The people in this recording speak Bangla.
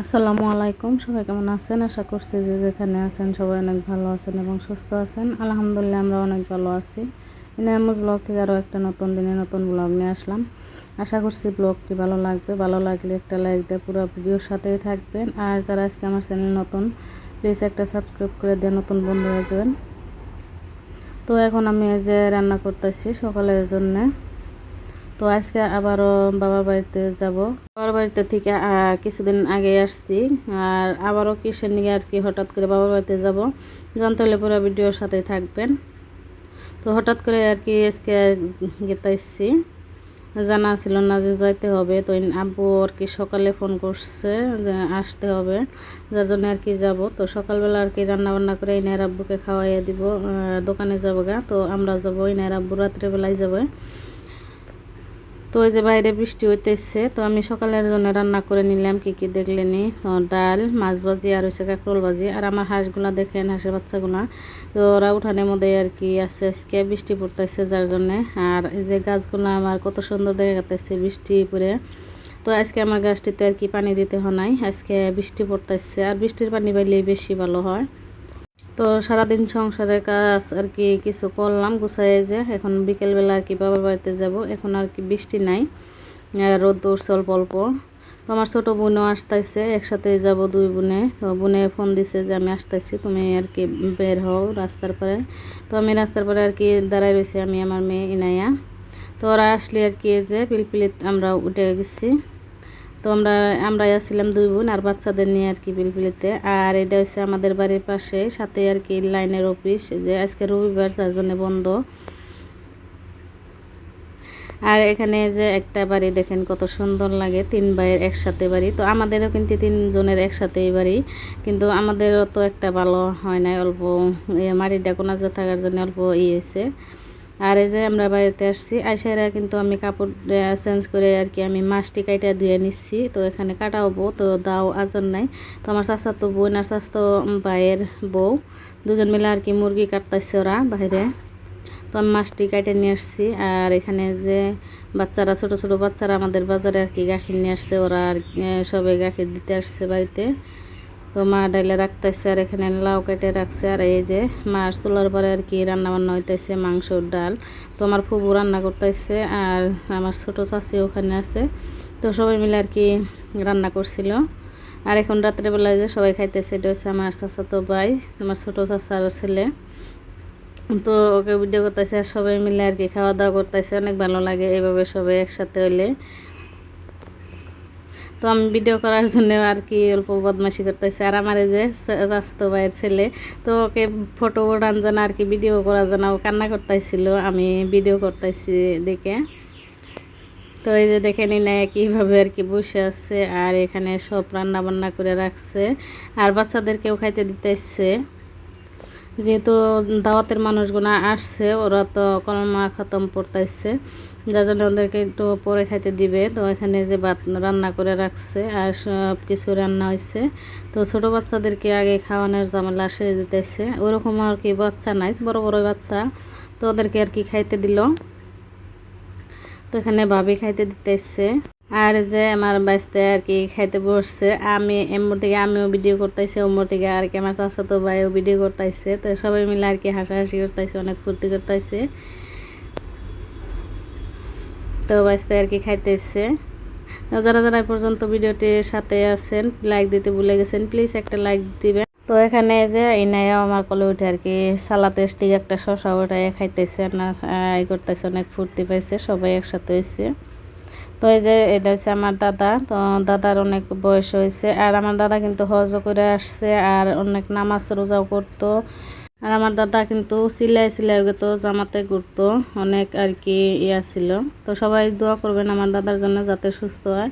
আসসালামু আলাইকুম, সবাই কেমন আছেন? আশা করছি যে যেখানে আছেন সবাই অনেক ভালো আছেন এবং সুস্থ আছেন। আলহামদুলিল্লাহ আমরা অনেক ভালো আছি। ইনায়ামুজ ব্লগ থেকে আরও একটা নতুন দিনে নতুন ব্লগ নিয়ে আসলাম। আশা করছি ব্লগটি ভালো লাগবে। ভালো লাগলে একটা লাইক দিয়ে পুরো ভিডিওর সাথেই থাকবেন। আর যারা আজকে আমার চ্যানেল নতুন, প্লিজ একটা সাবস্ক্রাইব করে দিয়ে নতুন বন্ধু হয়ে যাবেন। তো এখন আমি এই যে রান্না করতেছি সকালের জন্যে। তো আজকে আবারও বাবার বাড়িতে যাব। বাবার বাড়িতে থেকে কিছুদিন আগে আসছি, আর আবারও কিসের নিয়ে আর কি হঠাৎ করে বাবার বাড়িতে যাব জানতে হলে পুরো ভিডিওর সাথেই থাকবেন। তো হঠাৎ করে আর কি আজকে গেতে আসছি, জানা ছিল না যে যাইতে হবে। তো আব্বু আর কি সকালে ফোন করছে যে আসতে হবে, যার জন্য আর কি যাব। তো সকালবেলা আর কি রান্না বান্না করে ইনার আব্বুকে খাওয়াইয়ে দিব, দোকানে যাবো গা। তো আমরা যাবো, ইনার আব্বু রাত্রেবেলায় যাবে। তো ওই যে বাইরে বৃষ্টি হইতেছে, তো আমি সকালের জন্য রান্না করে নিলাম। কি দেখলেনি, ডাল, মাছ ভাজি আর হচ্ছে কাঁকরোল ভাজি। আর আমার হাঁসগুলা দেখেন, হাঁসের বাচ্চাগুলা, তো ওরা উঠানের মধ্যে আর কি আছে। আজকে বৃষ্টি পড়তেছে যার জন্যে। আর এই যে গাছগুলো আমার কত সুন্দর দেখা যাচ্ছে বৃষ্টি পরে। তো আজকে আমার গাছটিতে আর কি পানি দিতে হয় নাই, আজকে বৃষ্টি পড়তেছে। আর বৃষ্টির পানি পাইলেই বেশি ভালো হয়। তো সারাদিন সংসারের কাজ আর কি কিছু করলাম গুছাই, যে এখন বিকেলবেলা আর কি বাবার বাড়িতে যাব। এখন আর কি বৃষ্টি নাই, রোদ উঠছে অল্প অল্প। তো আমার ছোটো বোনও আসতেছে, একসাথে যাব দুই বোনে। তো বোনে ফোন দিছে যে আমি আসতেছি, তুমি আর কি বের হও রাস্তার পরে। তো আমি রাস্তার পরে আর কি দাঁড়াই রয়েছি, আমি আমার মেয়ে ইনায়া। তো ওরা আসলে আর কি যে পিলপিলিত আমরা উঠে গেছি। তো আমরাই আসছিলাম দুই বোন আর বাচ্চাদের নিয়ে আর কি পিলপিলিতে। আর এটা হচ্ছে আমাদের বাড়ির পাশে, সাথে আর কি লাইনের অফিস, যে আজকে রবিবার যার জন্য বন্ধ। আর এখানে যে একটা বাড়ি দেখেন কত সুন্দর লাগে, 3 ভাইয়ের একসাথে বাড়ি। তো আমাদেরও কিন্তু 3 জনের একসাথেই বাড়ি, কিন্তু আমাদেরও তো একটা ভালো হয় নাই, অল্প মাটিটা কোনাজা থাকার জন্য অল্প হয়েছে। আর এই যে আমরা বাড়িতে আসছি, আইসারা কিন্তু আমি কাপড় চেঞ্জ করে আর কি আমি মাছটি কাইটা ধুয়ে নিচ্ছি। তো এখানে কাটাবো, তো দাও আজান নাই। তো আমার চাচাতো বোন আর চাচাতো ভাইয়ের বউ দুজন মিলে আর কি মুরগি কাটতেছে ওরা বাইরে। তো আমি মাছটি কাটে নিয়ে আসছি। আর এখানে যে বাচ্চারা, ছোট ছোট বাচ্চারা আমাদের বাজারে আর কি গাখীর নিয়ে আসছে, ওরা আর সবাই গাখীর দিতে আসছে বাড়িতে। তো মা ডাইলে রাখতেছে, আর এখানে লাউ কেটে রাখছে। আর এই যে মাছ তোলার পরে আর কি রান্না বান্না হইতেছে, মাংস ডাল। তো আমার ফুবু রান্না করতেছে, আর আমার ছোট চাচি ওখানে আছে। তো সবাই মিলে আর কি রান্না করছিল। আর এখন রাত্রেবেলায় যে সবাই খাইতেছে, এটা হচ্ছে আমার চাচাতো ভাই, আমার ছোট চাচার ছেলে। তো ওকে ভিডিও করতেছে, আর সবাই মিলে আর কি খাওয়া দাওয়া করতেছে। অনেক ভালো লাগে এভাবে সবাই একসাথে হইলে। তো আমি ভিডিও করার জন্য আর কি অল্প বদমাশি করতেছে। আর আমার এই যে চাচাতো ভাইয়ের ছেলে, তো ওকে ফটো ওঠান জানা আর কি ভিডিও করা জানা, ও কান্না করতেছিল আমি ভিডিও করতেছি দেখে। তো এই যে দেখে নি না কীভাবে আর কি বসে আছে, আর এখানে সব রান্না বান্না করে রাখছে। আর বাচ্চাদেরকেও খাইতে দিতেছে, যেহেতু দাওয়াতের মানুষগুলো আসছে, ওরা তো কলমা খতম পড়তেছে, যার জন্য ওদেরকে একটু পরে খাইতে দিবে। তো এখানে যে ভাত রান্না করে রাখছে, আর সব কিছু রান্না হয়েছে। তো ছোট বাচ্চাদেরকে আগে খাওয়ানোর ঝামেলা সেরে দিতেছে। ওরকম আর কি বাচ্চা নাই, বড় বড় বাচ্চা, তো ওদেরকে আর কি খাইতে দিল। তো এখানে ভাবি খাইতে দিতেছে। আর যে আমার বাঁচতে আর কি খাইতে বসছে, আমি এমর থেকে আমিও ভিডিও করতেছি, ওমর থেকে আর কি আমার চাচাতো ভাইও ভিডিও করতেছে। তো সবাই মিলে আর কি হাসাহাসি করতেছে, অনেক ফুর্তি করতেছে। তো বাঁচতে আর কি খাইতেছে। যারা যারা পর্যন্ত ভিডিওটির সাথে আছেন, লাইক দিতে ভুলে গেছেন, প্লিজ একটা লাইক দিবেন। তো এখানে যে ইনায়া আমার কোলে উঠে আর কি সালাতে থেকে একটা শশা ওঠায় খাইতেছে না, ই করতেছে, অনেক ফুর্তি পাইছে, সবাই একসাথে হয়েছে। তো এই যে এটা হচ্ছে আমার দাদা। তো দাদার অনেক বয়স হয়েছে, আর আমার দাদা কিন্তু হজ করে আসছে, আর অনেক নামাজ রোজাও করতো। আর আমার দাদা কিন্তু সিলাই তো জামাতে ঘুরতো, অনেক আর কি ইয়া ছিল। তো সবাই দোয়া করবেন আমার দাদার জন্য যাতে সুস্থ হয়।